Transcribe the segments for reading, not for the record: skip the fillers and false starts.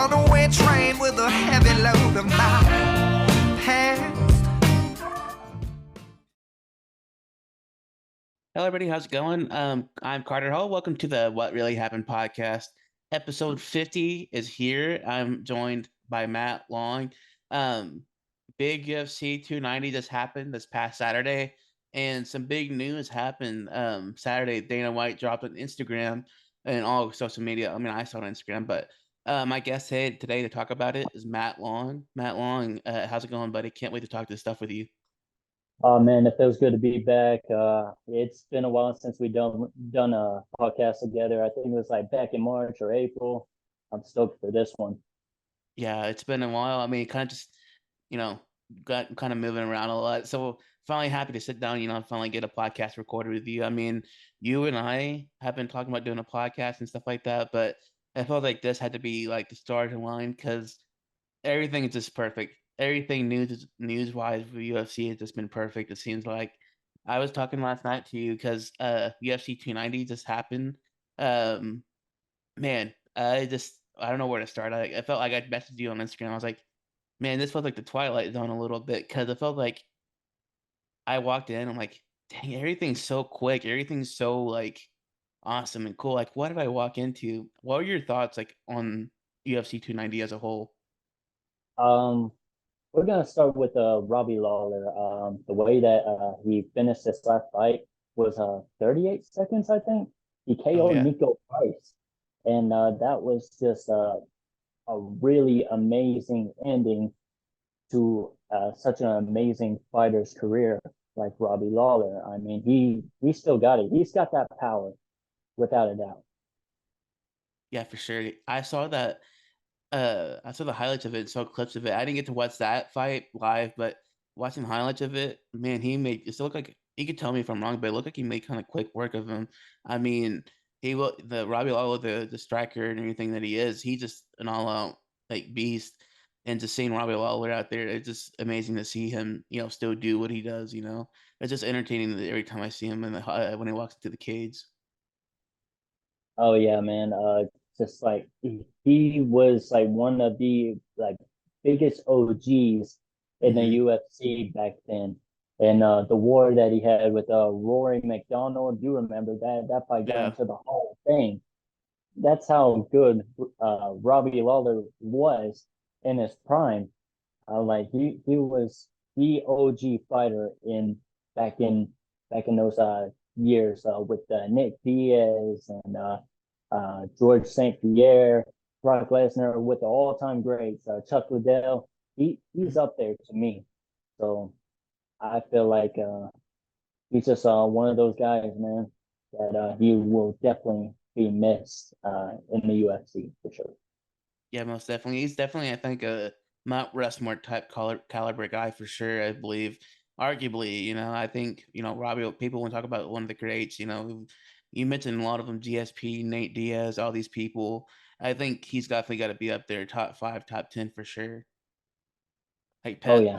runaway train with a heavy load of my past. Hello, everybody. How's it going? I'm Carter Hall. Welcome to the What Really Happened podcast. Episode 50 is here. I'm joined by Matt Long. Um, big UFC 290 just happened this past Saturday, and some big news happened. Saturday, Dana White dropped on Instagram and all social media. I mean, I saw it on Instagram, but my guest today to talk about it is Matt Long. Matt Long, how's it going, buddy? Can't wait to talk this stuff with you. Oh man, it feels good to be back. It's been a while since we done a podcast together. I think it was like back in March or April. I'm stoked for this one. Yeah, it's been a while. I mean, kind of just, you know, got kind of moving around a lot. So finally happy to sit down, finally get a podcast recorded with you. I mean, you and I have been talking about doing a podcast and stuff like that, but I felt like this had to be like the starting line because everything is just perfect. Everything news wise for UFC has just been perfect. It seems like I was talking last night to you because UFC 290 just happened. Um, Man, I don't know where to start. I felt like I messaged you on Instagram. I was like, man, this felt like the Twilight Zone a little bit because it felt like I walked in. I'm like, dang, everything's so quick. Everything's so like awesome and cool. Like, what did I walk into? What were your thoughts like on UFC 290 as a whole? Um, we're gonna start with Robbie Lawler. The way that he finished his last fight was 38 seconds, I think. He Oh KO'd yeah, Nico Price, and that was just a really amazing ending to such an amazing fighter's career like Robbie Lawler. I mean, he still got it. He's got that power without a doubt. yeah, for sure. I saw the highlights of it, saw clips of it. I didn't get to watch that fight live, but watching highlights of it, man, he made it look like he could tell me if I'm wrong, but it looked like he made kind of quick work of him. I mean, he will the Robbie Lawler, the striker and everything that he is, he's just an all out like beast. And just seeing Robbie Lawler out there, it's just amazing to see him, still do what he does. It's just entertaining every time I see him when he walks into the cage. Oh yeah, man. Just like he was like one of the like biggest OGs in the Hmm. UFC back then. And the war that he had with Rory McDonald, do you remember that fight got Yeah, into the Hall of Fame? That's how good Robbie Lawler was in his prime. Like he was the OG fighter in back in back in those years with Nick Diaz and George St. Pierre, Brock Lesnar with the all time greats, Chuck Liddell. He's up there to me. So I feel like he's just one of those guys, man, that he will definitely be missed in the UFC for sure. yeah, most definitely. He's definitely, I think, a Mount Rushmore type caliber guy for sure. I believe, arguably, I think, Robbie. People want to talk about one of the greats. You mentioned a lot of them: GSP, Nate Diaz, all these people. I think he's definitely got to be up there, top five, top 10 for sure. Like Oh pet, yeah.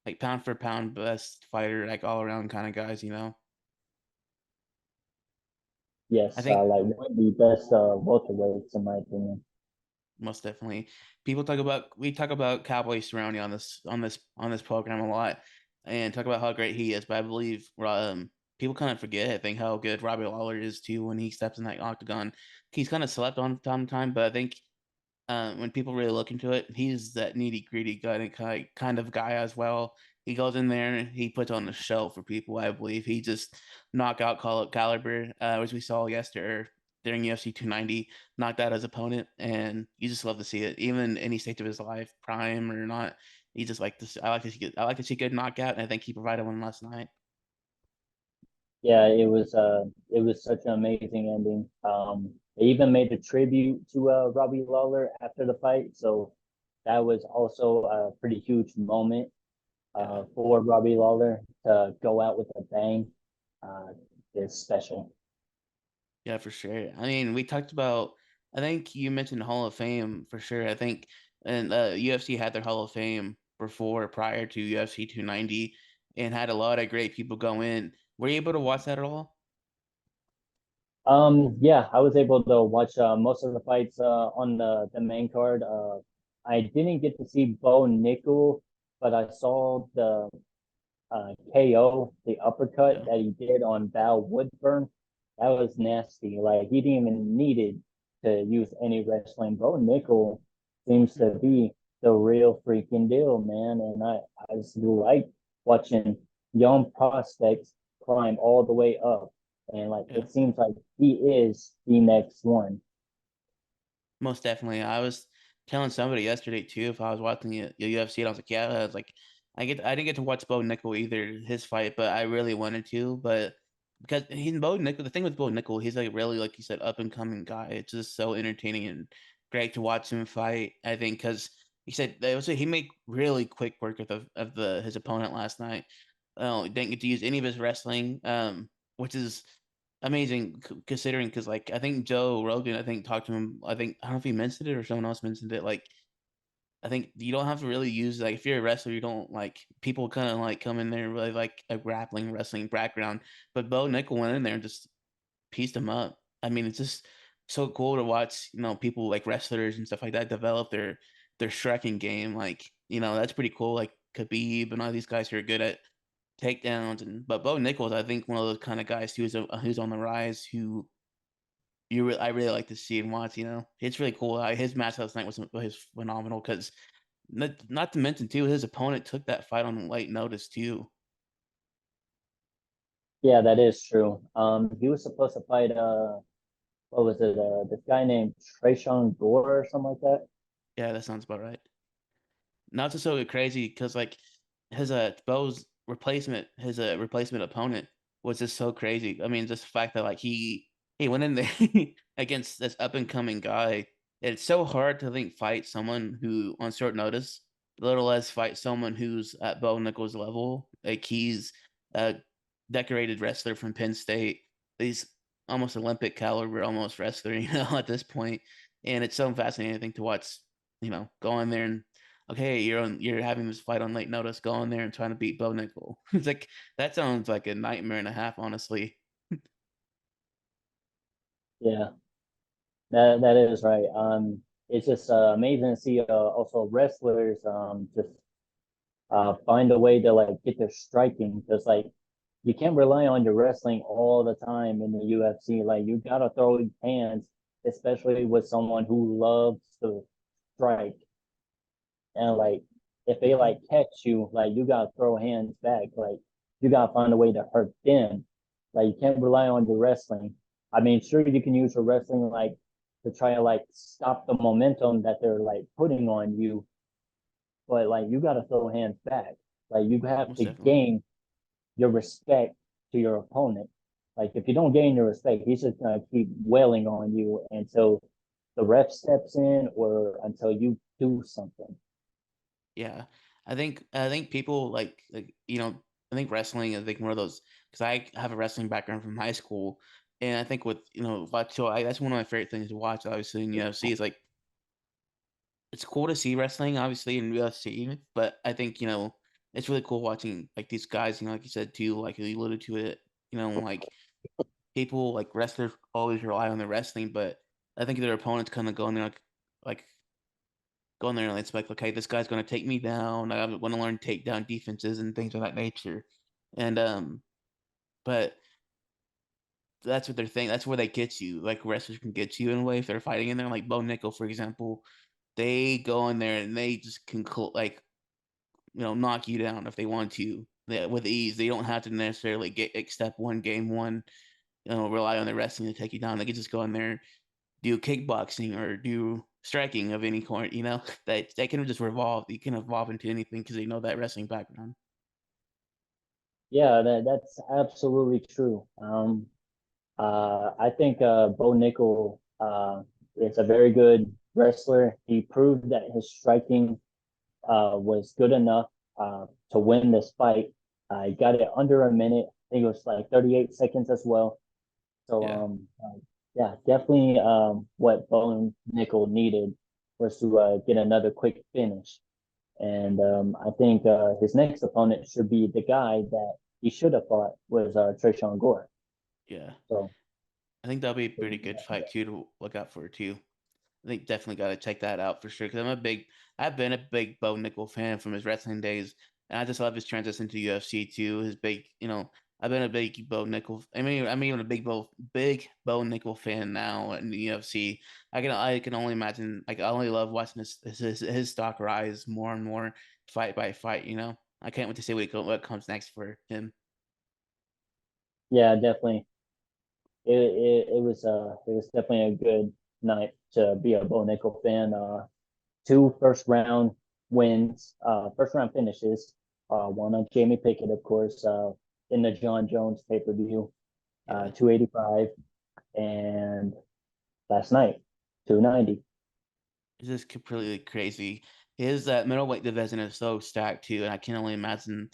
like pound for pound best fighter, like all around kind of guys. I Yes, think like one of the best welterweights in my opinion. most definitely. We talk about Cowboy Cerrone on this program a lot, and talk about how great he is. But I believe people kind of forget, I think, how good Robbie Lawler is too when he steps in that octagon. He's kind of slept on from time to time, but I think when people really look into it, he's that nitty gritty kind of guy as well. He goes in there and he puts on a show for people. I believe he just knockout caliber, as we saw yesterday during UFC 290, knocked out his opponent, and you just love to see it, even any stage of his life, prime or not. He just like this. I like to see good knockout, and I think he provided one last night. Yeah, it was such an amazing ending. They even made a tribute to Robbie Lawler after the fight, so that was also a pretty huge moment Yeah. for Robbie Lawler to go out with a bang. Uh, is special. Yeah, for sure. I mean, we talked about. I think you mentioned Hall of Fame for sure. I think, and UFC had their Hall of Fame prior to UFC 290, and had a lot of great people go in. Were you able to watch that at all? Yeah, I was able to watch most of the fights on the main card. I didn't get to see Bo Nickel, but I saw the KO, the uppercut Yeah. that he did on Val Woodburn. That was nasty. Like he didn't even needed to use any wrestling. Bo Nickel seems to be the real freaking deal, man. And I just like watching young prospects climb all the way up. And like Yeah. it seems like he is the next one. Most definitely. I was telling somebody yesterday too if I was watching the UFC, and I was like, yeah, I was like, I didn't get to watch Bo Nickel either, his fight, but I really wanted to. But because he's Bo Nickel, the thing with Bo Nickel, he's like really, like you said, up and coming guy. It's just so entertaining and great to watch him fight. I think because he said he made really quick work of the his opponent last night. Didn't get to use any of his wrestling, which is amazing considering because like I think Joe Rogan talked to him. I don't know if he mentioned it or someone else mentioned it. Like I think you don't have to really use like if you're a wrestler, you don't like people kind of like come in there really like a grappling wrestling background. But Bo Nickel went in there and just pieced him up. I mean, it's just so cool to watch, people like wrestlers and stuff like that develop their striking game. Like, that's pretty cool. Like Khabib and all these guys who are good at takedowns, but Bo Nichols, I think one of those kind of guys who's on the rise, who I really like to see and watch. It's really cool. His match last night was phenomenal because not to mention too, his opponent took that fight on late notice too. Yeah, that is true. He was supposed to fight what was it? This guy named Trayshawn Gore or something like that. Yeah, that sounds about right. Not just so crazy because like his Bo's replacement opponent was just so crazy. I mean, just the fact that like he went in there against this up and coming guy. It's so hard to fight someone who on short notice, little less fight someone who's at Bo Nichols' level. Like he's a decorated wrestler from Penn State. He's almost Olympic caliber, almost wrestler, at this point. And it's so fascinating, I think, to watch, go in there and okay, you're having this fight on late notice, go in there and trying to beat Bo Nickel. It's like that sounds like a nightmare and a half, honestly. Yeah, that is right. It's just amazing to see also wrestlers just find a way to like get their striking because like you can't rely on your wrestling all the time in the UFC. Like you gotta throw hands, especially with someone who loves to strike. And like if they Mhm. like catch you, like you gotta throw hands back. Like you gotta find a way to hurt them. Like you can't rely on your wrestling. I mean, sure you can use your wrestling like to try to like stop the momentum that they're like putting on you, but like you gotta throw hands back. Like you have Most to definitely. gain your respect to your opponent. Like if you don't gain your respect, he's just gonna keep wailing on you until the ref steps in or until you do something. Yeah. I think people I think wrestling is like one of those because I have a wrestling background from high school. And I think with watch so that's one of my favorite things to watch, obviously in UFC is like it's cool to see wrestling, obviously, in UFC, but I think, it's really cool watching like these guys, like you said too, like you alluded to it, like people like wrestlers always rely on their wrestling, but I think their opponents kind of go in there like go in there and expect, okay, this guy's going to take me down. I want to learn takedown defenses and things of that nature. And but that's what they're thinking. That's where they get you. Like wrestlers can get you in a way if they're fighting in there. Like Bo Nickel, for example, they go in there and they just can like knock you down if they want to with ease. They don't have to necessarily get step one, game one, rely on the wrestling to take you down. They can just go in there, do kickboxing or do striking of any kind, that they can just revolve. You can evolve into anything because they know that wrestling background. Yeah, that's absolutely true. I think Bo Nickel is a very good wrestler. He proved that his striking was good enough to win this fight. He got it under a minute. I think it was like 38 seconds as well. So Yeah, yeah, definitely what Bo Nickel needed was to get another quick finish. And I think his next opponent should be the guy that he should have fought was Trayshawn Gore. yeah. So I think that'll be a pretty good fight too to look out for too. I think definitely got to check that out for sure. Because I've been a big Bo Nickel fan from his wrestling days, and I just love his transition to UFC too. His big, I've been a big Bo Nickel. I'm even a big Bo Nickel fan now in the UFC. I can only imagine. Like I only love watching his stock rise more and more, fight by fight. I can't wait to see what comes next for him. Yeah, definitely. It was definitely a good night to be a Bo Nickel fan. Two first round wins, first round finishes. One on Jamie Pickett, of course, in the John Jones pay per view, Yeah. 285, and last night, 290. It's just completely crazy. His middleweight division is so stacked too, and I can only imagine.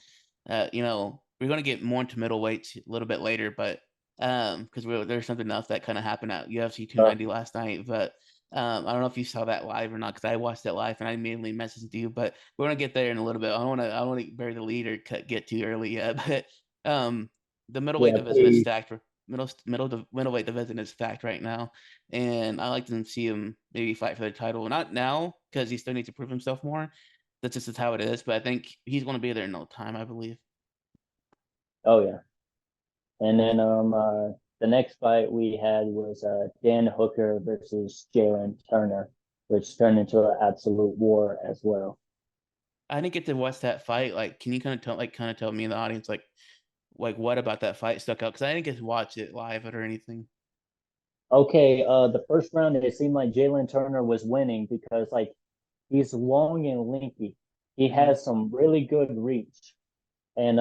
We're gonna get more into middleweights a little bit later, but because there's something else that kind of happened at UFC Uh, 290 last night. But I don't know if you saw that live or not, because I watched it live and I immediately messaged you. But we're gonna get there in a little bit. I don't want to bury the lead or get too early yet. But the middleweight yeah, division is please. stacked. Middleweight division is stacked right now, and I like to see him maybe fight for the title. Not now because he still needs to prove himself more. That's just how it is. But I think he's going to be there in no time. I believe. Oh yeah. And then the next fight we had was Dan Hooker versus Jalen Turner, which turned into an absolute war as well. I didn't get to watch that fight. Like, can you kind of tell me in the audience, like what about that fight stuck out? Because I didn't get to watch it live or anything. Okay, the first round it seemed like Jalen Turner was winning because like he's long and lanky. He Mm-hmm. has some really good reach. And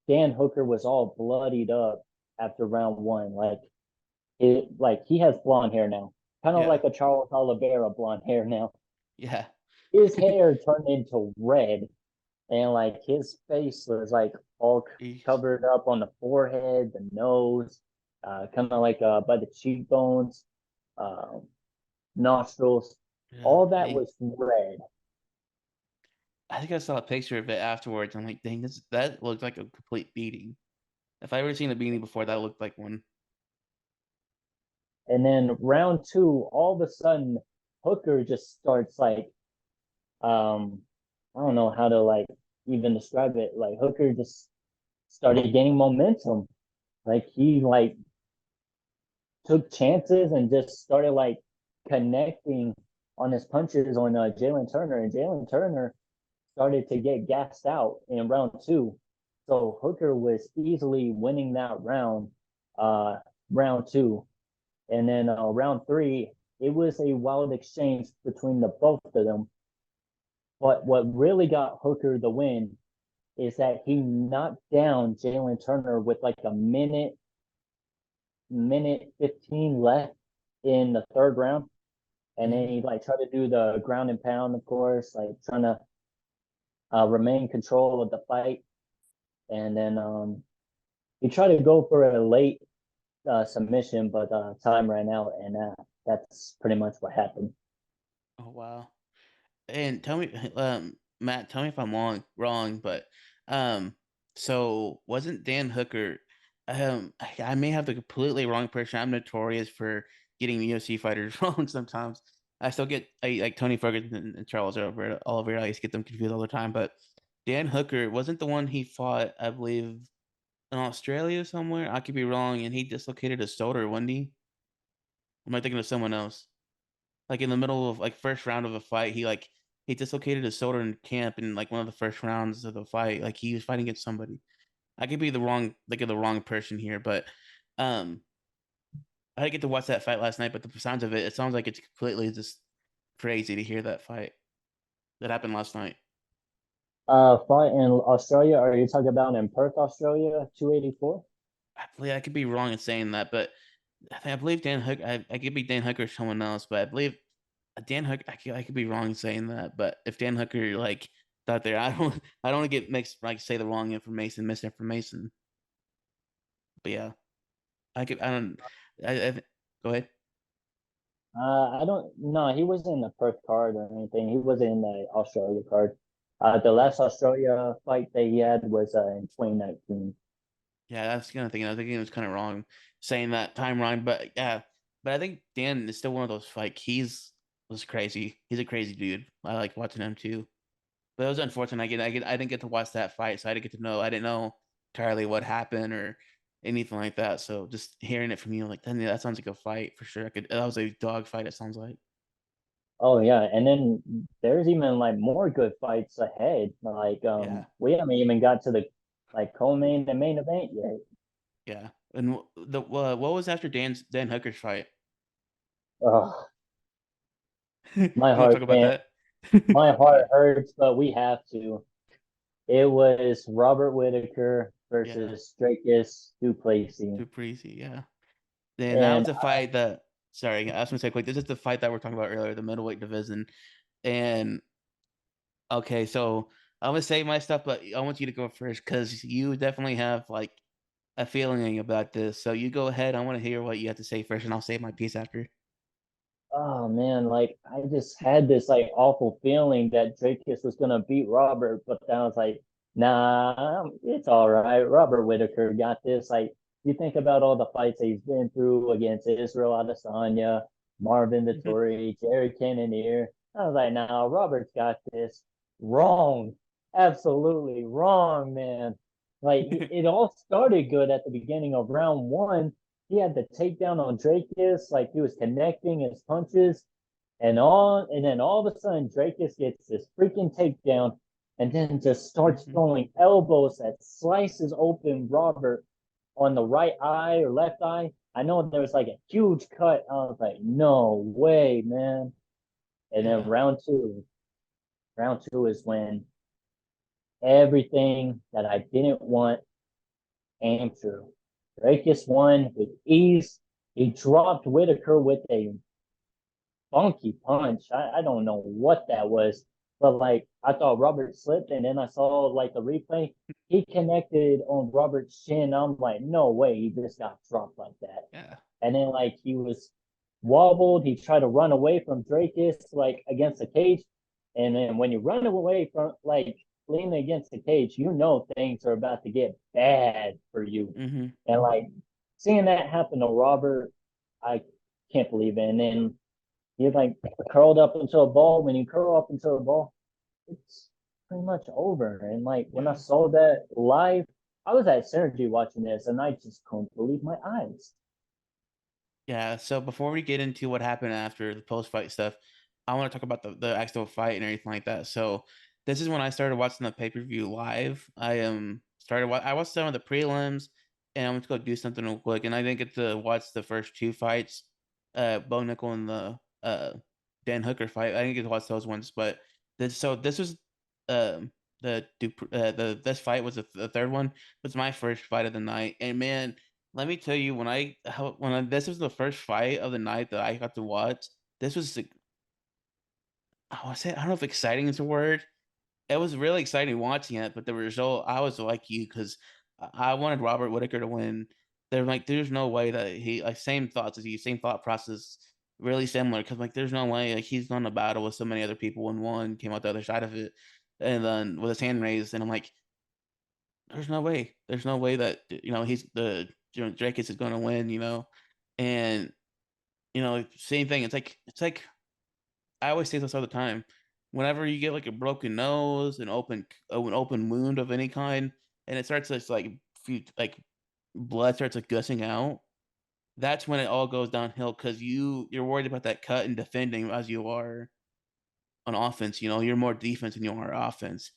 Dan Hooker was all bloodied up after round one. Like he has blonde hair now. Kind of Yeah, like a Charles Oliveira blonde hair now. yeah. His hair turned into red and like his face was like all Jeez. covered up on the forehead, the nose, kind of like by the cheekbones, uh, nostrils. Yeah. All that was red. I think I saw a picture of it afterwards. I'm like, dang, that looked like a complete beating. If I ever seen a beating before, that looked like one. And then round two, all of a sudden, Hooker just starts like, I don't know how to like even describe it. Like Hooker just started gaining momentum. Like he like took chances and just started like connecting on his punches on Jalen Turner, and Jalen Turner started to get gassed out in round two. So Hooker was easily winning that uh, round two, and then round three, it was a wild exchange between the both of them. But what really got Hooker the win is that he knocked down Jalen Turner with like a minute 15 left in the third round. And then Mm-hmm. he like tried to do the ground and pound, of course, like trying to remain control of the fight. And then he tried to go for a late submission, but time ran out, and that's pretty much what happened. Oh wow. And tell me, Matt, tell me if I'm wrong, but um, so wasn't Dan Hooker? I may have the completely wrong person. I'm notorious for getting UFC fighters wrong sometimes. I still get like Tony Ferguson and Charles Oliveira. I used to get them confused all the time. But Dan Hooker wasn't the one he fought, I believe, in Australia somewhere. I could be wrong, and he dislocated his shoulder, wasn't he? Am I thinking of someone else? Like in the middle of like first round of a fight, he dislocated his shoulder in camp in like one of the first rounds of the fight. Like he was fighting against somebody. I could be the wrong like the wrong person here, but um I didn't get to watch that fight last night, but the sounds of it, it sounds like it's completely just crazy to hear that fight that happened last night. Fight in Australia? Are you talking about in Perth, Australia, 284? I could be wrong in saying that, but I believe Dan Hook. I could be Dan Hooker or someone else, but I believe Dan Hooker. I could be wrong in saying that, but if Dan Hooker like thought there, I don't want to get mixed like say the wrong information, misinformation. But yeah, I don't. I go ahead. I don't know. He wasn't in the Perth card or anything. He wasn't in the Australia card. The Yeah. last Australia fight that he had was in 2019. Yeah, that's kind of thing. I think it was kind of wrong saying that time wrong, but yeah. But I think Dan is still one of those like he's was crazy. He's a crazy dude. I like watching him too. But it was unfortunate. I didn't get to watch that fight, so I didn't get to know. I didn't know entirely what happened or anything like that. So just hearing it from you, like, then yeah, that sounds like a fight for sure. That was a dog fight. It sounds like. Oh yeah, and then there's even like more good fights ahead. Like Yeah, we haven't even got to the like co-main and main event yet. yeah. And what was after Dan Hooker's fight? Oh, You my want to heart, talk about man, that? my heart hurts, but we have to. It was Robert Whitaker Yeah, versus Dracus Duplessis, too crazy. Yeah. Then that and was a fight that. Sorry, I was gonna say quick. This is the fight that we're talking about earlier, the middleweight division. And okay, so I'm gonna say my stuff, but I want you to go first because you definitely have like a feeling about this. So you go ahead. I want to hear what you have to say first, and I'll say my piece after. oh man, like I just had this like awful feeling that Dracus was gonna beat Robert, but then I was like, nah, it's all right. Robert Whitaker got this. Like you think about all the fights that he's been through against Israel Adesanya, Marvin Vittori, Jerry Cannonier. I was like, nah, Robert's got this. Wrong. Absolutely wrong, man. Like it all started good at the beginning of round one. He had the takedown on Dracus, like he was connecting his punches, and then all of a sudden Dracus gets this freaking takedown, and then just starts Mhm. throwing elbows that slices open Robert on the right eye or left eye. I know there was like a huge cut. I was like, no way, man. And then Yeah, round two is when everything that I didn't want came true. Dracus won with ease. He dropped Whitaker with a funky punch. I don't know what that was, but like I thought Robert slipped, and then I saw like the replay. He connected on Robert's chin. I'm like, no way, he just got dropped like that. yeah. And then like he was wobbled. He tried to run away from Dracus like against the cage, and then when you run away from like leaning against the cage, you know things are about to get bad for you. Hmm. And like seeing that happen to Robert, I can't believe it. And then you like curled up into a ball. When you curl up into a ball, it's pretty much over. And like when I Yeah. saw that live, I was at Synergy watching this, and I just couldn't believe my eyes. Yeah, so before we get into what happened after the post-fight stuff, I want to talk about the actual fight and everything like that. So this is when I started watching the pay-per-view live. I watched some of the prelims and I went to go do something real quick and I didn't get to watch the first two fights, Bo Nickel and the Dan Hooker fight. I didn't get to watch those ones, but this was um the this fight was the third one. It was my first fight of the night. And man, let me tell you, this was the first fight of the night that I got to watch. This was like, I want to say I don't know if exciting is a word. It was really exciting watching it, but the result I was like you because I wanted Robert Whitaker to win. They're like, there's no way that he like same thoughts as you, same thought process, really similar. Because like, there's no way like he's gone to battle with so many other people and one came out the other side of it, and then with his hand raised, and I'm like, there's no way. There's no way that he's the Drake is going to win. And same thing. It's like I always say this all the time. Whenever you get like a broken nose, an open wound of any kind, and it starts to like blood starts like gushing out, that's when it all goes downhill because you're worried about that cut and defending as you are on offense. You're more defense than you are offense.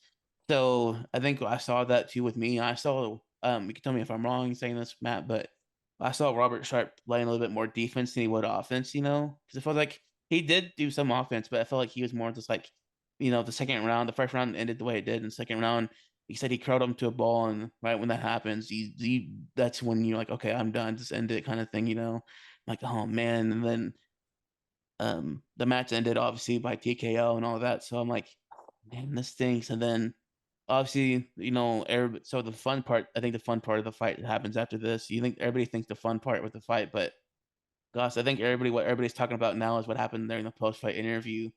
So I think I saw that too with me. I saw you can tell me if I'm wrong saying this, Matt, but I saw Robert Sharp playing a little bit more defense than he would offense, because it felt like he did do some offense, but I felt like he was more just like, the second round, the first round ended the way it did. In the second round, he said he curled him to a ball, and right when that happens, that's when you're like, okay, I'm done, just end it kind of thing. Like, oh man. And then the match ended obviously by TKO and all that. So I'm like, man, this stinks. And then obviously, so the fun part, I think the fun part of the fight happens after this. You think everybody thinks the fun part with the fight, but gosh, I think what everybody's talking about now is what happened during the post fight interview.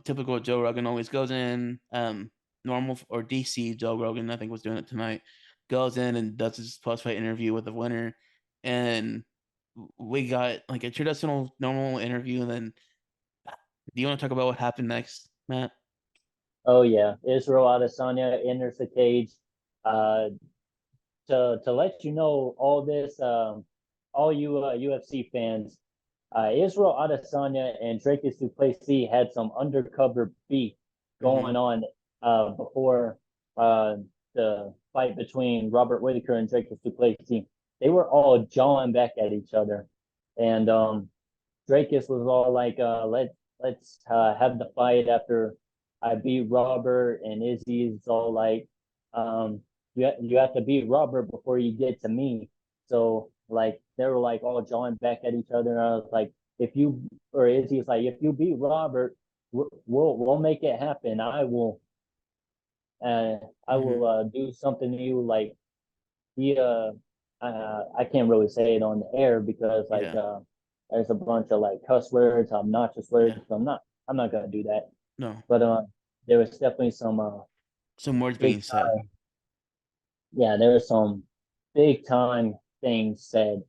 Typical Joe Rogan always goes in, normal or DC Joe Rogan, I think was doing it tonight. goes in and does his post-fight interview with the winner, and we got like a traditional normal interview. And then, do you want to talk about what happened next, Matt? Oh yeah, Israel Adesanya enters the cage. Uh, to let you know all this, all you UFC fans, Israel Adesanya and Dricus du Plessis had some undercover beef Mm-hmm. going on before uh, the fight between Robert Whitaker and Dricus du Plessis. They were all jawing back at each other, and Dracus was all like, let's have the fight after I beat Robert," and Izzy's all like, you have to beat Robert before you get to me. So like they were like all jawing back at each other, and I was like, if you or Izzy's like, if you beat Robert, we'll make it happen. Uh, I Mm-hmm. will do something to you like he I can't really say it on the air because like Yeah. there's a bunch of like cuss words, obnoxious words. Yeah. So I'm not gonna do that. No. But there was definitely some Some words big being said. yeah, there was some big time things said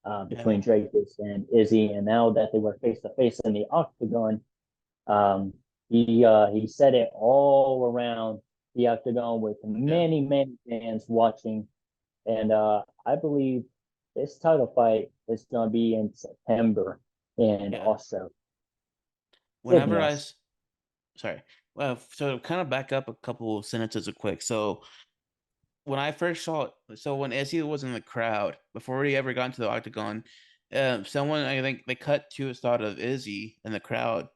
Yeah. between Dracus and Izzy, and now that they were face to face in the octagon, um, he said it all around the octagon with Yeah. many fans watching. And I believe this title fight is going to be in September in Yeah. Australia, Sydney, Whenever Australia. sorry. Well, so kind of back up a couple of sentences quick. So when I first saw it, so when Izzy was in the crowd before he ever got into the octagon, someone, I think they cut to a shot of Izzy in the crowd,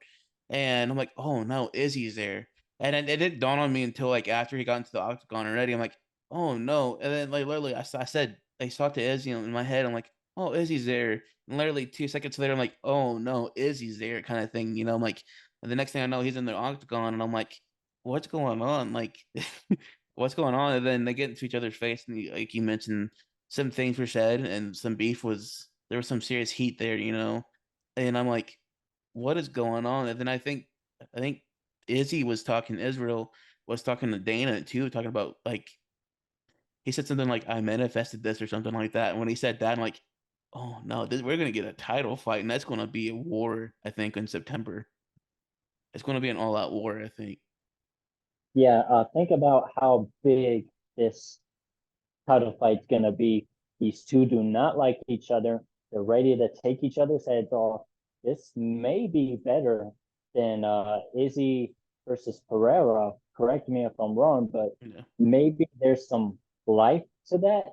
and I'm like, oh no, Izzy's there. And then it didn't dawn on me until like after he got into the octagon already. I'm like, oh no. And then like literally, I said, I saw to Izzy in my head. I'm like, oh, Izzy's there. And literally 2 seconds later, I'm like, oh no, Izzy's there, kind of thing. I'm like, and the next thing I know, he's in the octagon, and I'm like, what's going on? Like, what's going on? And then they get into each other's face, and like you mentioned, some things were said, and some beef was there was some serious heat there. And I'm like, what is going on? And then I think Izzy was talking Israel was talking to Dana too, talking about like he said something like I manifested this or something like that. And when he said that, I'm like, oh no, we're gonna get a title fight, and that's gonna be a war. I think in September, it's gonna be an all-out war. I think. Yeah, think about how big this title fight's going to be. These two do not like each other. They're ready to take each other's heads off. This may be better than Izzy versus Pereira. Correct me if I'm wrong, but Yeah, maybe there's some life to that.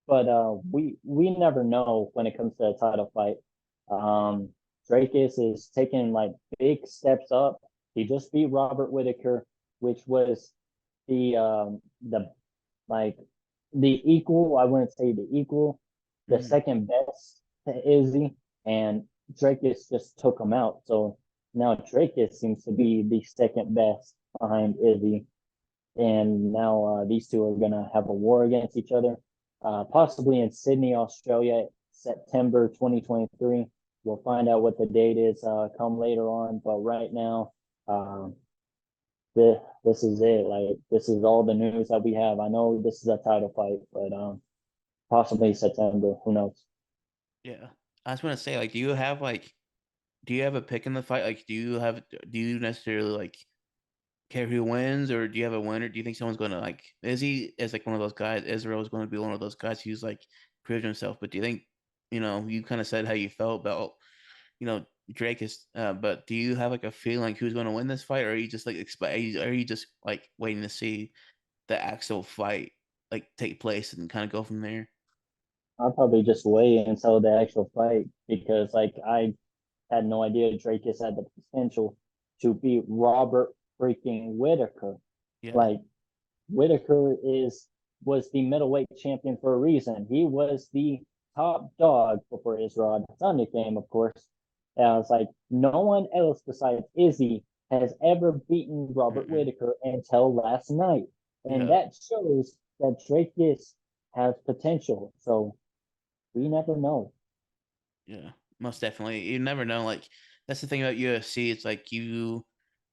But we never know when it comes to a title fight. Um, Dracus is taking like big steps up. He just beat Robert Whitaker, which was the like the equal. I wouldn't say the equal, the mm-hmm. second best to Izzy, and Dracus just took him out. So now Dracus seems to be the second best behind Izzy, and now these two are gonna have a war against each other, possibly in Sydney, Australia, September 2023. We'll find out what the date is come later on, but right now, um, this is it. Like this is all the news that we have. I know this is a title fight, but possibly September. Who knows? Yeah. I was gonna say, like, do you have a pick in the fight? Like, do you necessarily like care who wins, or do you have a winner? Do you think someone's gonna like Izzy is like one of those guys? Israel is going to be one of those guys who's like proved himself. But do you think you kind of said how you felt about you know Drake is, but do you have like a feeling who's going to win this fight, or are you just like expect? Are you just like waiting to see the actual fight like take place and kind of go from there? I'll probably just wait until the actual fight because like I had no idea Dracus had the potential to beat Robert freaking Whitaker. Yeah, Like Whitaker is was the middleweight champion for a reason. He was the top dog before Israel Adesanya came, of course. And I was like, no one else besides Izzy has ever beaten Robert mm-mm. Whitaker until last night, and Yeah, that shows that Dracus has potential. So we never know. yeah, most definitely. You never know. Like that's the thing about UFC. It's like you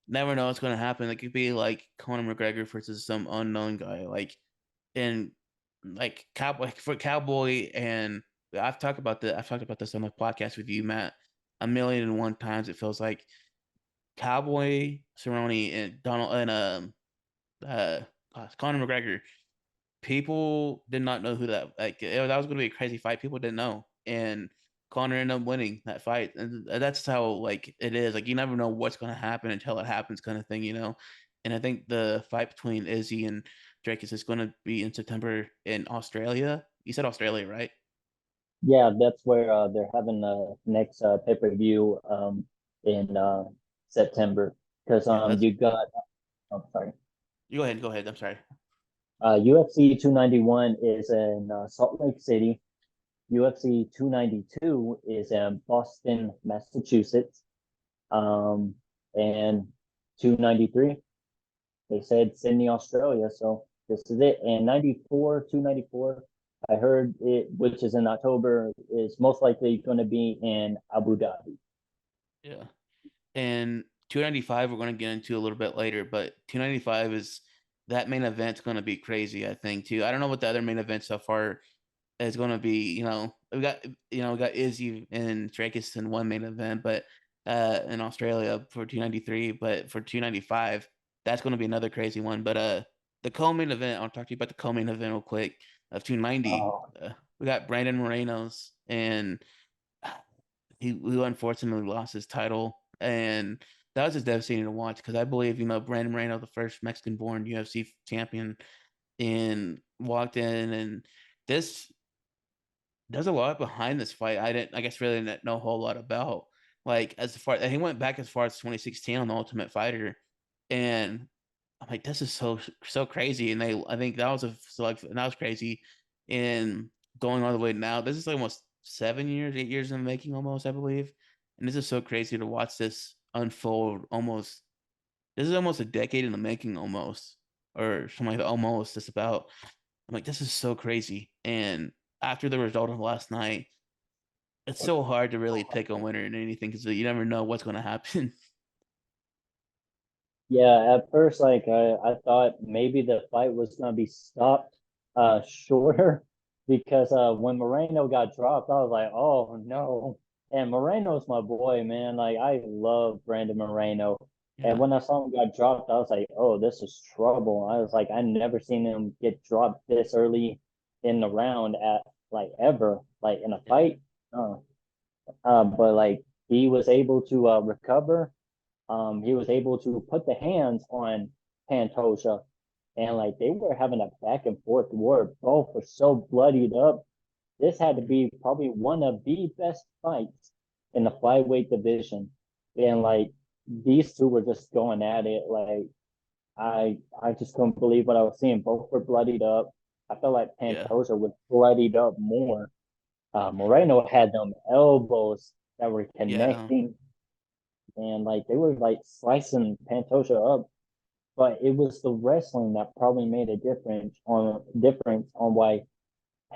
never know what's going to happen. Like it could be like Conor McGregor versus some unknown guy. Like and like Cowboy for Cowboy, and I've talked about this on the podcast with you, Matt, a million and one times. It feels like Cowboy, Cerrone, and Donald and uh Conor McGregor. People did not know who that was going to be a crazy fight. People didn't know, and Conor ended up winning that fight, and that's how like it is. Like you never know what's going to happen until it happens, kind of thing, you know. And I think the fight between Izzy and Drake is going to be in September in Australia. You said Australia, right? Yeah, that's where they're having the next pay-per-view in September because Yeah, that's. you got sorry. You go ahead. Go ahead. I'm sorry. UFC 291 is in Salt Lake City. UFC 292 is in Boston, Massachusetts. Um, and 293, they said Sydney, Australia. So this is it. And 294, I heard it, which is in October, is most likely going to be in Abu Dhabi. Yeah. And 295 we're going to get into a little bit later, but 295 is that main event's going to be crazy, I think, too. I don't know what the other main events so far is going to be. We got Izzy and Drakus in one main event, but in Australia for 293, but for 295 that's going to be another crazy one. But the co-main event, I'll talk to you about the co-main event real quick of 290. Oh, We got Brandon Moreno's, and he unfortunately lost his title, and that was just devastating to watch because I believe Brandon Moreno, the first Mexican-born UFC champion, and walked in, and this there's a lot behind this fight. I guess really didn't know a whole lot about. Like as far he went back as far as 2016 on the Ultimate Fighter, and I'm like, this is so crazy. And I think that was that was crazy. And going all the way now, this is like almost 7 years, 8 years in the making, almost, I believe. And this is so crazy to watch this unfold. Almost, this is almost a decade in the making, almost, or something like that. Almost, just about. I'm like, this is so crazy. And after the result of last night, it's so hard to really pick a winner in anything because you never know what's going to happen. yeah. At first, like I thought maybe the fight was gonna be stopped shorter because when Moreno got dropped, I was like, oh no. And Moreno's my boy, man. Like I love Brandon Moreno. And Yeah, when I saw him got dropped, I was like, oh, this is trouble. I was like, I never seen him get dropped this early in the round at like ever, like in a yeah, fight. Uh, but like he was able to recover. He was able to put the hands on Pantoja, and like they were having a back and forth war. Both were so bloodied up. This had to be probably one of the best fights in the flyweight division, and like these two were just going at it. Like I just couldn't believe what I was seeing. Both were bloodied up. I felt like yeah, Pantoja was bloodied up more. Moreno had them elbows that were yeah. connecting, and like they were like slicing Pantoja up. But it was the wrestling that probably made a difference on why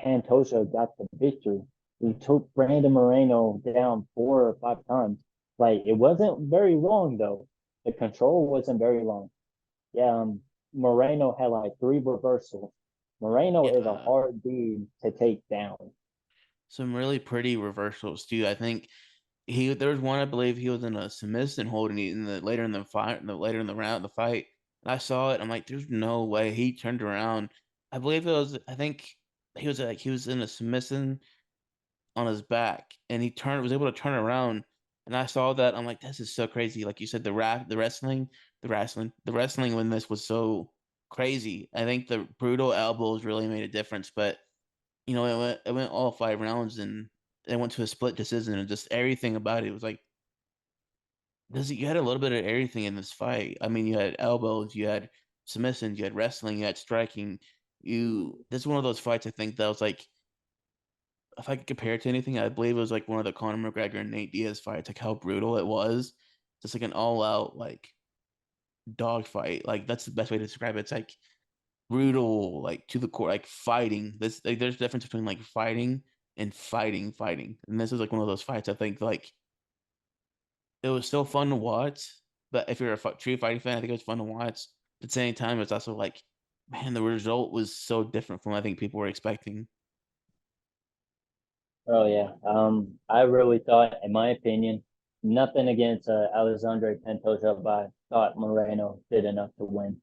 Pantoja got the victory. He took Brandon Moreno down 4 or 5 times. Like it wasn't very long though. The control wasn't very long. Yeah, Moreno had like 3 reversals. Moreno is a Yeah, hard dude to take down. some really pretty reversals too. I think there was one, I believe he was in a submission holding in the later in the fight, later in the round, the fight. And I saw it. I'm like, there's no way he turned around. I believe it was. I think he was in a submission on his back, and he turned was able to turn around. And I saw that. I'm like, this is so crazy. Like you said, the wrestling when this was so crazy. I think the brutal elbows really made a difference, but it went all 5 rounds, and it went to a split decision, and just everything about it was like you had a little bit of everything in this fight. I mean, you had elbows, you had submissions, you had wrestling, you had striking. This is one of those fights I think that was like, if I could compare it to anything, I believe it was like one of the Conor McGregor and Nate Diaz fights, like how brutal it was. Just like an all out like dog fight. Like that's the best way to describe it. It's like brutal, like to the core, like fighting. There's a difference between like fighting and fighting. And this is like one of those fights I think like it was still fun to watch. But if you're a true fighting fan, I think it was fun to watch. At the same time, it's also like man, the result was so different from what I think people were expecting. Oh yeah. I really thought, in my opinion, nothing against Alexandre Pantoja, but I thought Moreno did enough to win.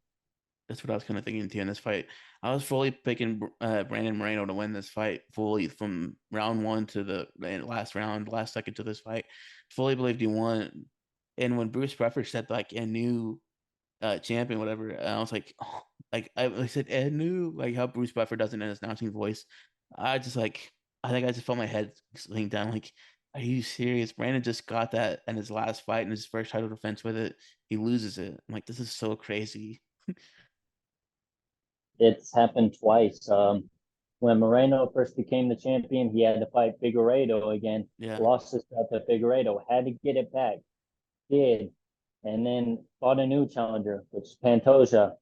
That's what I was kind of thinking too in this fight. I was fully picking Brandon Moreno to win this fight fully from round one to the last round, last second to this fight. Fully believed he won. And when Bruce Buffer said like a new champion, whatever, I was like, oh, like I said, a new, like how Bruce Buffer does it in his announcing voice. I just like, I think I just felt my head laying down. Like, are you serious? Brandon just got that in his last fight in his first title defense with it. He loses it. I'm like, this is so crazy. It's happened twice. When Moreno first became the champion, he had to fight Figueiredo again. Yeah. Lost his belt to Figueiredo, had to get it back, did, and then fought a new challenger, which is Pantoja.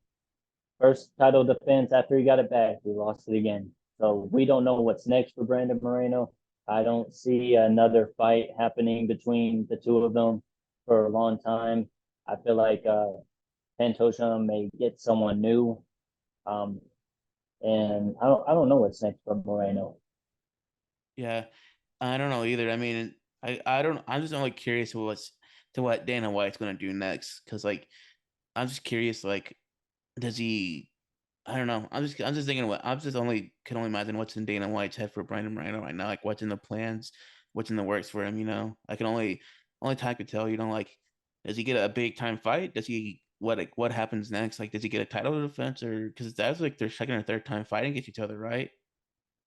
First title defense after he got it back, he lost it again. So we don't know what's next for Brandon Moreno. I don't see another fight happening between the two of them for a long time. I feel like Pantoja may get someone new. Um, and I don't know what's next for Moreno. Yeah. I don't know either. I mean, I don't. I'm just only curious to what Dana White's gonna do next. Cause like I'm just curious. Like, does he? I don't know. I'm just thinking. What I'm just only can only imagine what's in Dana White's head for Brandon Moreno right now. Like, what's in the plans, what's in the works for him. I can only time could tell. Like, does he get a big time fight? Does he what happens next? Like, does he get a title defense or because that's like their second or third time fighting against each other, right?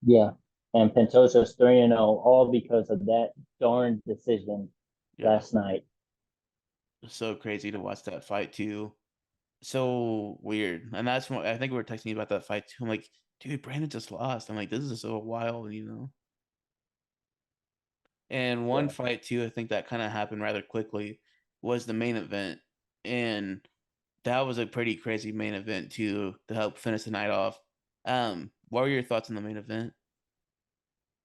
Yeah. And Pantoja's 3-0, all because of that darn decision Yeah. last night. It's so crazy to watch that fight too. So weird. And that's what I think we were texting you about that fight too. I'm like, dude, Brandon just lost. I'm like, this is so wild. And one Yeah. fight too, I think that kind of happened rather quickly was the main event. And that was a pretty crazy main event too to help finish the night off. What were your thoughts on the main event?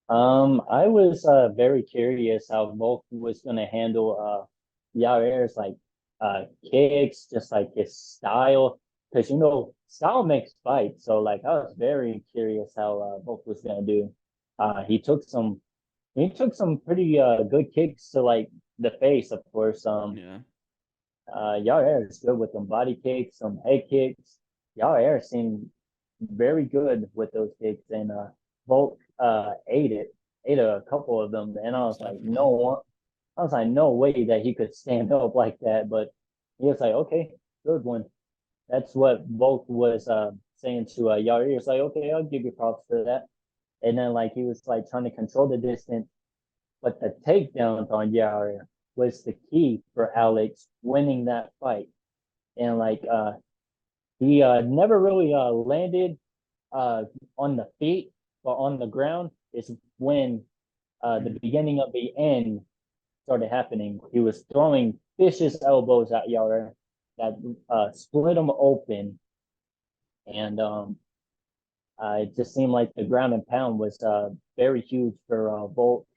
I was very curious how Volk was gonna handle Yair's like kicks, just like his style, because style makes fights. So like I was very curious how Volk was gonna do. He took some pretty good kicks to like the face, of course. Yeah. Yair is good with some body kicks, some head kicks. Yair seemed very good with those kicks, and Volk ate a couple of them, and I Most was like, definitely. no, I was like, no way that he could stand up like that. But he was like, okay, good one. That's what Volk was saying to Yair. He was like, okay, I'll give you props for that. And then like he was like trying to control the distance, but the takedowns on Yair was the key for Alex winning that fight. And like he never really landed uh on the feet, but on the ground is when the Mm. beginning of the end started happening. He was throwing vicious elbows at Yair that split him open, and it just seemed like the ground and pound was very huge for Volt,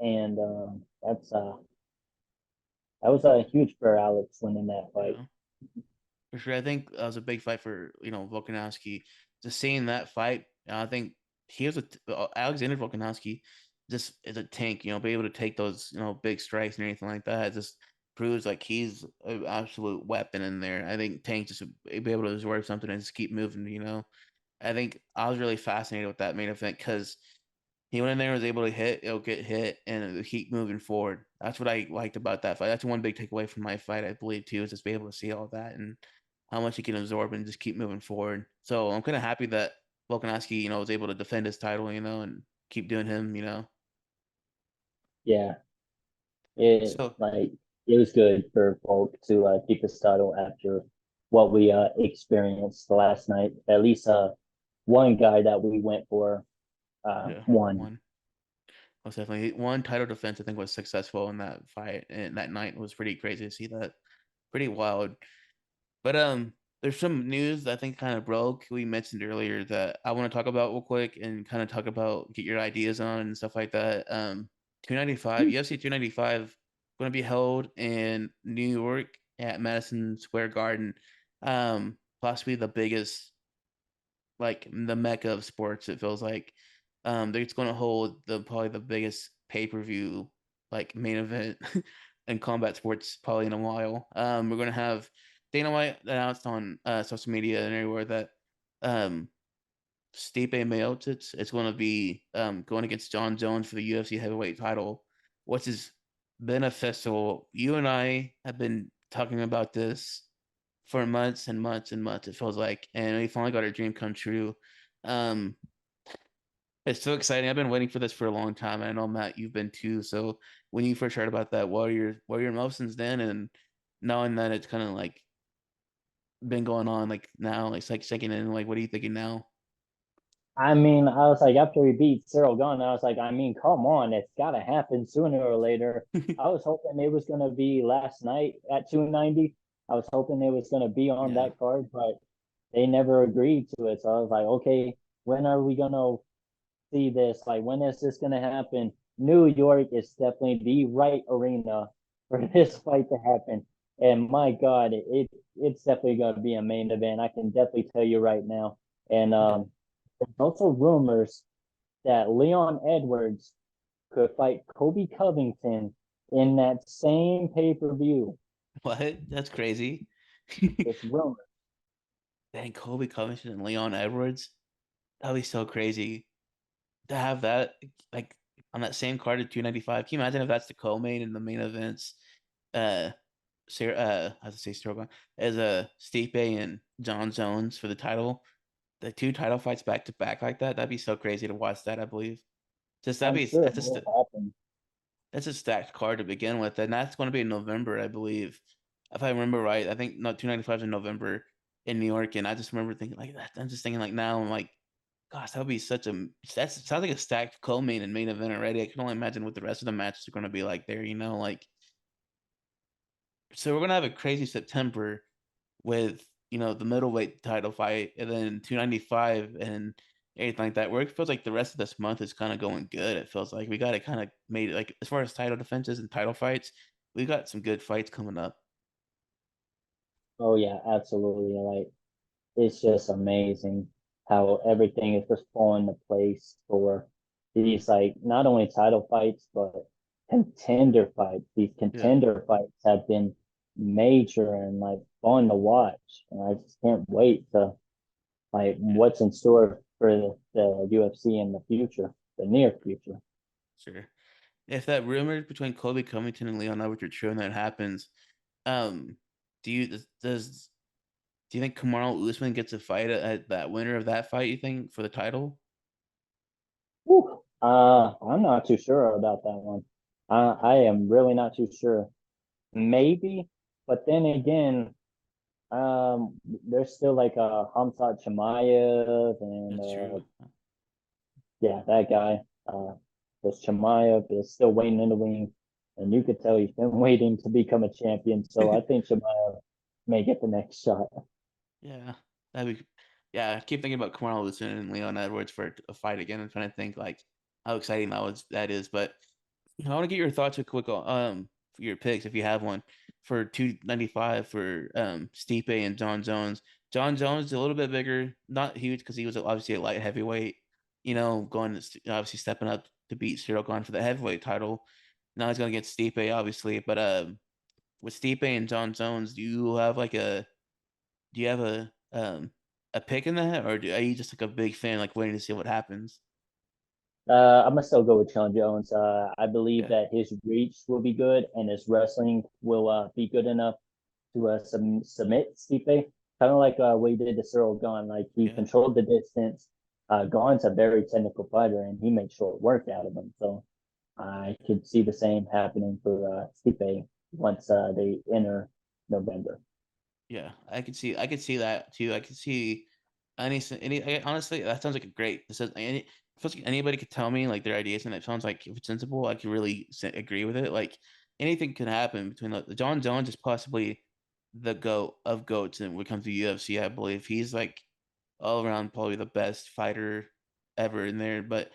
and that was huge for Alex winning that fight. Yeah. For sure. I think that was a big fight for, Volkanovski. Just seeing that fight, I think he was Alexander Volkanovski just is a tank, be able to take those, big strikes and anything like that. It just proves like he's an absolute weapon in there. I think Tank just be able to absorb. Something and just keep moving. I think I was really fascinated with that main event because he went in there, was able to hit, it'll get hit, and it'll keep moving forward. That's what I liked about that fight. That's one big takeaway from my fight, I believe, too, is just be able to see all that and how much he can absorb and just keep moving forward. So I'm kind of happy that Volkanovski, was able to defend his title, and keep doing him. Yeah, it So like it was good for Volk to keep his title after what we experienced last night. At least one guy that we went for yeah, won. one. Most definitely. One title defense, I think, was successful in that fight, and that night was pretty crazy to see that. Pretty wild. But there's some news that I think kind of broke. We mentioned earlier that I want to talk about real quick and kind of talk about get your ideas on and stuff like that. 295 UFC 295 going to be held in New York at Madison Square Garden. Possibly the biggest. like the mecca of sports. It feels like they're just going to hold probably the biggest pay-per-view like main event in combat sports probably in a while. We're going to have Dana White announced on social media and everywhere that um Stipe Miocic is going to be going against John Jones for the UFC heavyweight title, which is beneficial. You and I have been talking about this for months and months and months, it feels like, and we finally got our dream come true. Um, it's so exciting. I've been waiting for this for a long time. And I know Matt, you've been too. So when you first heard about that, what are your emotions then? And knowing that it's kind of like been going on like now, like it's like sinking in, like what are you thinking now? I mean, I was like, after we beat Cyril Gunn, I was like, I mean, come on, it's got to happen sooner or later. I was hoping it was going to be last night at 290. I was hoping it was going to be on Yeah. that card, but they never agreed to it. So I was like, okay, when are we going to see this? Like, when is this going to happen? New York is definitely the right arena for this Yeah. fight to happen. And my God, it's definitely going to be a main event. I can definitely tell you right now. And Yeah. there's also rumors that Leon Edwards could fight Kobe Covington in that same pay-per-view. What? That's crazy. It's rumors. Dang, Kobe Covington and Leon Edwards. That'd be so crazy to have that like on that same card at 295. Can you imagine if that's the co-main in the main events? Uh, Sarah, I have to say Strogan as a Stipe and John Jones for the title. The two title fights back to back like that. That'd be so crazy to watch that. I believe. Just that'd I'm be sure it will happen. that's a stacked card to begin with, and that's going to be in November, I believe, if I remember right. I think not 295 in November in New York, and I just remember thinking like that. I'm just thinking like now, I'm like, gosh, that would be such a that sounds like a stacked co-main and main event already. I can only imagine what the rest of the matches are going to be like there. Like so we're gonna have a crazy September with the middleweight title fight and then 295 and anything like that. Where it feels like the rest of this month is kind of going good. It feels like we got it kind of made it like as far as title defenses and title fights, we got some good fights coming up. Oh yeah, absolutely. Like it's just amazing how everything is just falling into place for these like not only title fights but contender fights. These Yeah, contender fights have been major and like fun to watch, and I just can't wait to like yeah, what's in store for the UFC in the future, the near future. sure. If that rumor between Colby Covington and Leon Edwards are true and that happens, um, do you does do you think Kamaru Usman gets a fight at that winner of that fight? You think for the title? Whew. I'm not too sure about that one. I am really not too sure. Maybe, but then again, there's still like Hamzat Chimaev and That's true. yeah, that guy. This Chimaev is still waiting in the wings, and you could tell he's been waiting to become a champion. So I think Chimaev may get the next shot. Yeah, that'd be. Yeah, I keep thinking about Kamaru Usman and Leon Edwards for a fight again. I'm trying to think like how exciting that is. But I want to get your thoughts real quick on for your picks if you have one for 295 for Stipe and John Jones. John Jones is a little bit bigger, not huge because he was obviously a light heavyweight. Going to obviously stepping up to beat Cyril Gane for the heavyweight title. Now he's going to get Stipe, obviously. But with Stipe and John Jones, do you have a pick in that, or are you just like a big fan, like waiting to see what happens? I'm gonna still go with Sean Jones. I believe Yeah, that his reach will be good and his wrestling will be good enough to submit Stipe, kind of like what he did to Cyril Gahn. Like he yeah, controlled the distance. Gahn's a very technical fighter, and he made short work out of him. So I could see the same happening for Stipe once they enter November. yeah. I could see that too. I could see honestly, that sounds like a great. This is any. Feels like anybody could tell me like their ideas, and it sounds like if it's sensible, I could really agree with it. Like anything could happen between the John Jones is possibly the goat of goats, and when it comes to UFC, I believe he's like all around probably the best fighter ever in there. But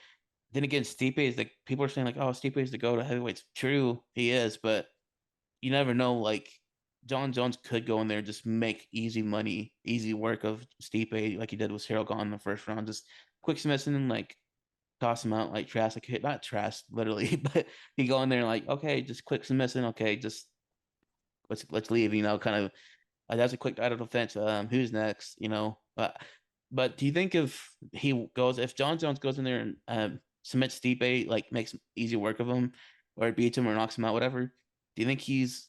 then again, Stipe is like people are saying like, oh, Stipe is the go to heavyweights. True, he is, but you never know. Like John Jones could go in there and just make easy money, easy work of Stipe like he did with Cyril Gane in the first round. Just quick submission and like toss him out like trash, like not trash literally, but he go in there and like, okay, just quick submission, okay, just let's leave, kind of that's a quick out of defense. Who's next? But do you think if John Jones goes in there and submits Stipe, like makes easy work of him, or beats him or knocks him out, whatever? Do you think he's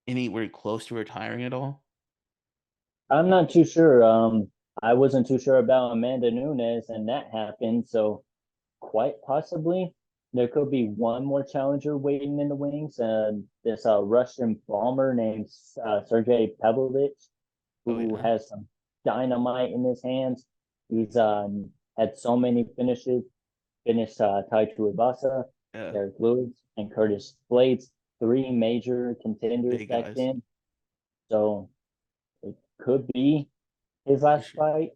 anywhere close to retiring at all? I'm not too sure. I wasn't too sure about Amanda Nunes, and that happened. So quite possibly there could be one more challenger waiting in the wings. This Russian bomber named Sergey Pavlovich, Oh who yeah, has some dynamite in his hands. He's had so many finished tied to Ibasa, yeah, Derek Lewis, and Curtis Blades, three major contenders big back guys then. So it could be his for last sure, fight,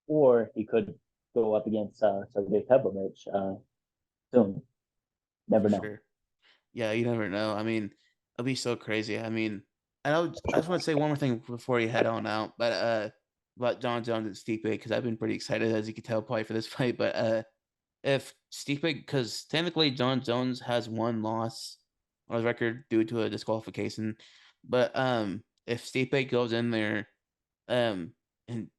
or he could go up against Sergey Pavlovich soon. Never for know. sure. Yeah, you never know. I mean, it'll be so crazy. I mean, I just want to say one more thing before you head on out, but about John Jones and Stipe because I've been pretty excited as you can tell probably for this fight. But if Stipe, because technically John Jones has one loss on his record due to a disqualification, but if Stipe goes in there and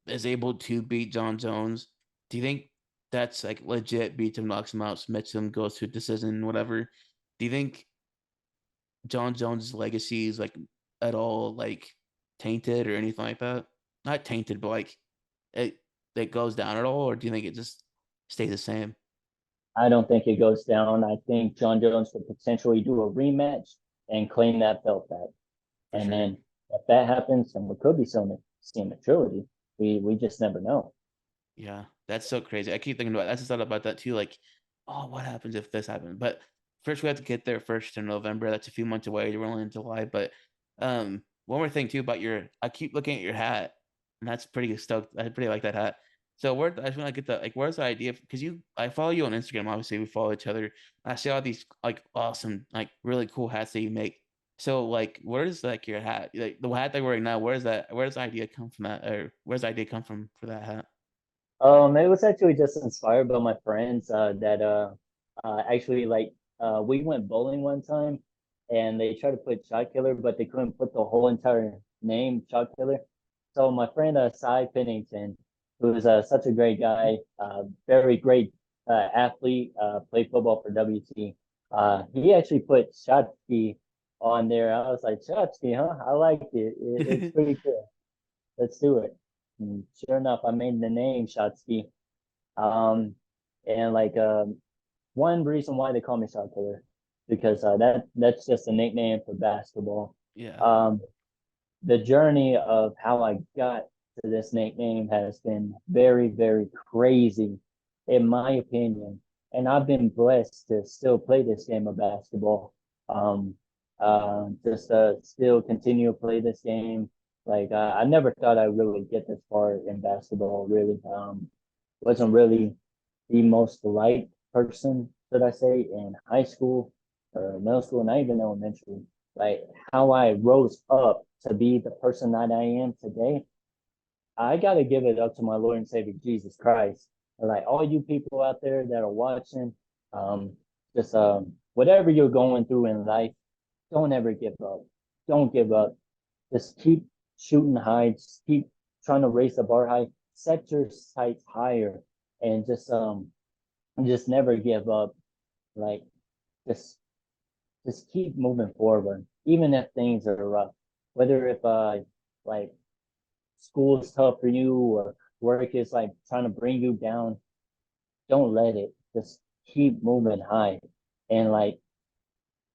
is able to beat John Jones, do you think that's like legit beats him, knocks him out, submits him, goes to a decision, whatever? Do you think John Jones' legacy is like at all like tainted or anything like that? Not tainted, but like it it goes down at all, or do you think it just stays the same? I don't think it goes down. I think John Jones could potentially do a rematch and claim that belt back. For And sure. then if that happens, then we could be seeing a trilogy. We just never know. Yeah, that's so crazy. I keep thinking about I just thought about that too. Like, oh, what happens if this happens? But first, we have to get there first in November. That's a few months away. We're only in July. But one more thing too about I keep looking at your hat, and that's pretty stoked. I pretty like that hat. So I just want to get the like, where's the idea? Because I follow you on Instagram. Obviously, we follow each other. I see all these like awesome, like really cool hats that you make. So like, where's like your hat? Like the hat that you're wearing now. Where's that? Where's the idea come from that? Or where's the idea come from for that hat? It was actually just inspired by my friends that actually we went bowling one time and they tried to put Shot Killer, but they couldn't put the whole entire name Shot Killer. So my friend Cy Pennington, who is such a great guy, very great athlete, played football for WT. He actually put Shotsky on there. I was like, Shotsky, huh? I like it. It's pretty cool. Let's do it. And sure enough, I made the name Shotsky. Um, and one reason why they call me Shot Killer because that's just a nickname for basketball. Yeah. Um, the journey of how I got to this nickname has been very, very crazy, in my opinion. And I've been blessed to still play this game of basketball. Um, just still continue to play this game. I never thought I'd really get this far in basketball. Really, wasn't really the most liked person, should I say, in high school or middle school, not even elementary. Like how I rose up to be the person that I am today, I got to give it up to my Lord and Savior Jesus Christ. And like all you people out there that are watching, um, just whatever you're going through in life, don't ever give up. Don't give up. Just keep shooting high. Just keep trying to raise the bar high. Set your sights higher, and just never give up. Like just just keep moving forward, even if things are rough. Whether if like school is tough for you or work is like trying to bring you down, don't let it. Just keep moving high, and like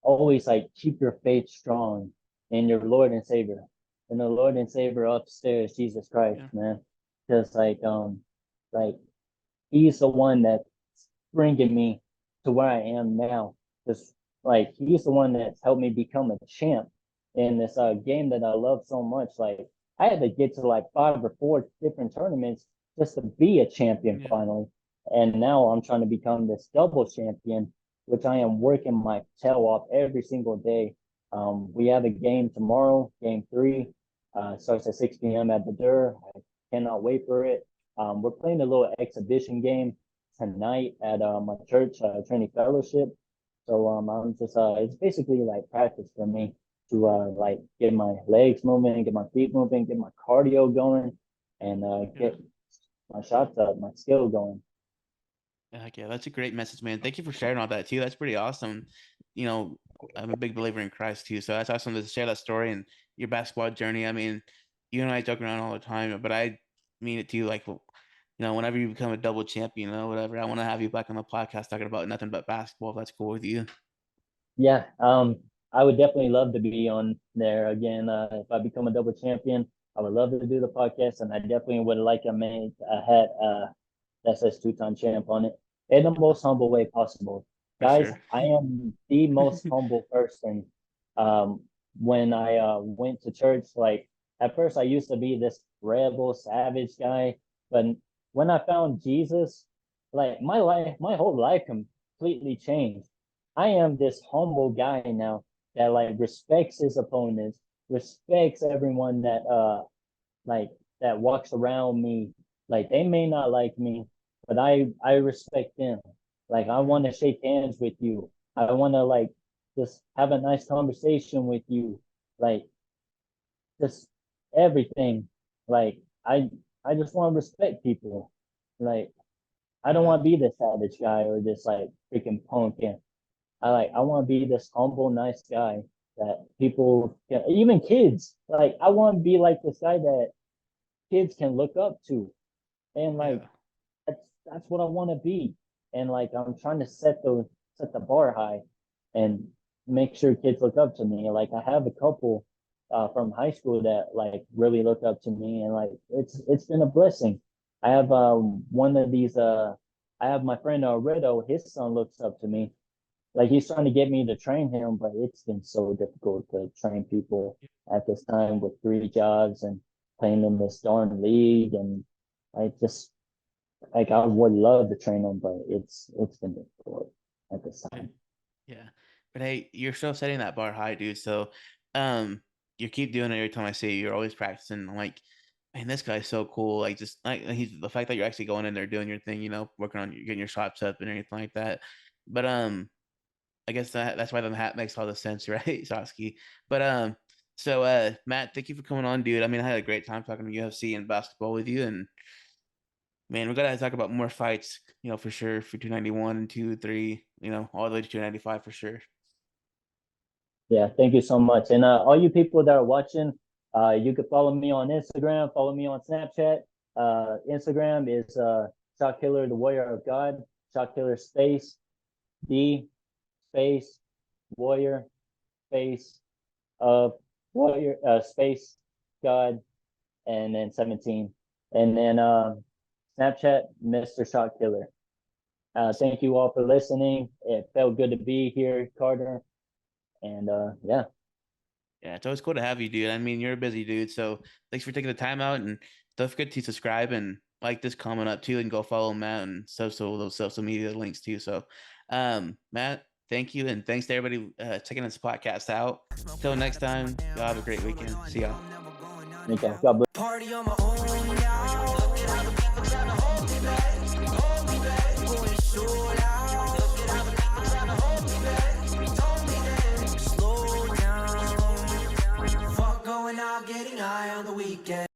always like keep your faith strong in your Lord and Savior, and the Lord and Savior upstairs, Jesus Christ, Yeah. man. Because like He's the one that's bringing me to where I am now. Just like He's the one that's helped me become a champ in this game that I love so much. Like I had to get to like 5 or 4 different tournaments just to be a champion Yeah. finally. And now I'm trying to become this double champion, which I am working my tail off every single day. We have a game tomorrow, game three. Starts at 6 p.m. at the Dur. I cannot wait for it. We're playing a little exhibition game tonight at my church, Trinity Fellowship. So I'm just it's basically like practice for me to like get my legs moving, get my feet moving, get my cardio going, and get my shots up, my skill going. Heck yeah, that's a great message, man. Thank you for sharing all that too. That's pretty awesome. You know, I'm a big believer in Christ too, so that's awesome to share that story and your basketball journey. I mean, you and I joke around all the time, but I mean it too. Like, whenever you become a double champion, whatever, I want to have you back on the podcast talking about nothing but basketball. If that's cool with you. Yeah, I would definitely love to be on there again. If I become a double champion, I would love to do the podcast, and I definitely would like a hat that says two-time champ on it in the most humble way possible. For Guys, sure. I am the most humble person. Um, when I went to church, like at first I used to be this rebel, savage guy, but when I found Jesus, like my whole life completely changed. I am this humble guy now that like respects his opponents, respects everyone that like that walks around me. Like they may not like me, but I respect them. Like I want to shake hands with you. I want to like just have a nice conversation with you. Like just everything. Like I just want to respect people. Like I don't Yeah. want to be this savage guy or this like freaking punk. And I want to be this humble, nice guy that people can, even kids. Like I want to be like this guy that kids can look up to, and like Yeah. that's what I want to be. And like I'm trying to set the bar high, and make sure kids look up to me. Like I have a couple from high school that like really look up to me, and like it's been a blessing. I have one of these I have my friend Rido, his son looks up to me. Like he's trying to get me to train him, but it's been so difficult to train people at this time with three jobs and playing in this darn league. And I just like I would love to train them, but it's been difficult at this Yeah. time. Yeah. But hey, you're still setting that bar high, dude. So you keep doing it every time I see you. You're always practicing. I'm like, man, this guy's so cool. Like just like he's the fact that you're actually going in there doing your thing, working on getting your shots up and everything like that. But I guess that's why the hat makes all the sense, right, Sasky? But so Matt, thank you for coming on, dude. I mean, I had a great time talking to UFC and basketball with you, and man, we gotta talk about more fights, for sure, for 291 and 2, 3, all the way to 295 for sure. Yeah, thank you so much. And all you people that are watching, you can follow me on Instagram, follow me on Snapchat. Instagram is Shot Killer, the Warrior of God, Shot Killer space D space Warrior space of Warrior space God, and then 17. And then Snapchat, Mr. Shot Killer. Thank you all for listening. It felt good to be here, Carter. And yeah. Yeah, it's always cool to have you, dude. I mean, you're a busy dude, so thanks for taking the time out, and don't forget to subscribe and like this comment up too, and go follow Matt and those social media links too. So, Matt, thank you, and thanks to everybody checking this podcast out. Till next time, y'all have a great weekend. See y'all. Okay. God bless. Party on my own, y'all. Look at how the people tryna hold me back. Hold me back. Going short out. Look at how the people tryna hold me back. Told me that. Slow down. Fuck going out, getting high on the weekend.